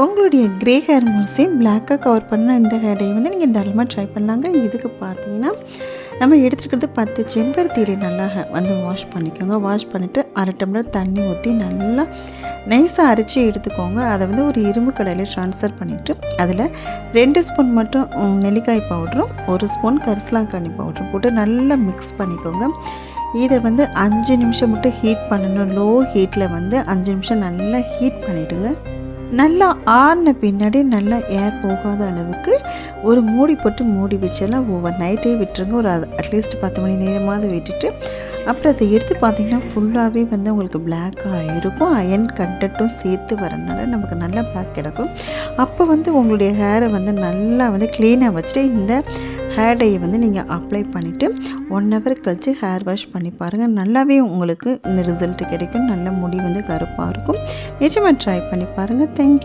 உங்களுடைய grey hair மாஸையும் பிளாக்காக cover பண்ண இந்த ஹேர் டை வந்து நீங்கள் தாராளமாக ட்ரை பண்ணலாங்க. இதுக்கு பார்த்தீங்கன்னா நம்ம எடுத்துக்கிறது 10 செம்பருத்தி இலை நல்லா வந்து வாஷ் பண்ணிக்கோங்க. வாஷ் பண்ணிவிட்டு 1/2 டம்ளர் தண்ணி ஊற்றி நல்லா நைஸாக அரைச்சி எடுத்துக்கோங்க. அதை வந்து ஒரு இரும்பு கடாயில் ட்ரான்ஸ்ஃபர் பண்ணிவிட்டு அதில் 2 ஸ்பூன் மட்டும் நெல்லிக்காய் பவுடரும் 1 ஸ்பூன் கரிசலாங்கண்ணி பவுடரும் போட்டு நல்லா மிக்ஸ் பண்ணிக்கோங்க. இதை வந்து 5 நிமிஷம் மட்டும் ஹீட் பண்ணணும். லோ ஹீட்டில் வந்து 5 நிமிஷம் நல்லா ஹீட் பண்ணிவிடுங்க. நல்லா ஆறின பின்னாடி நல்லா ஏர் போகாத அளவுக்கு ஒரு மூடி போட்டு மூடி வச்செல்லாம் ஓவர் நைட்டே விட்டுருங்க. ஒரு அட்லீஸ்ட் 10 மணி நேரமாவது விட்டுட்டு அப்புறம் அதை எடுத்து பார்த்திங்கன்னா ஃபுல்லாகவே வந்து உங்களுக்கு பிளாக்காக இருக்கும். அயன் கண்டென்ட்டும் சேர்த்து வரனால நமக்கு நல்லா பிளாக் கிடைக்கும். அப்போ வந்து உங்களுடைய ஹேரை வந்து நல்லா வந்து க்ளீனாக வச்சுட்டு இந்த ஹேர் டையை வந்து நீங்கள் அப்ளை பண்ணிவிட்டு 1 ஹவர் கழித்து ஹேர் வாஷ் பண்ணி பாருங்கள். நல்லாவே உங்களுக்கு இந்த ரிசல்ட் கிடைக்கும். நல்ல முடி வந்து கருப்பாக இருக்கும். நிச்சயமாக ட்ரை பண்ணி பாருங்கள். தேங்க்யூ.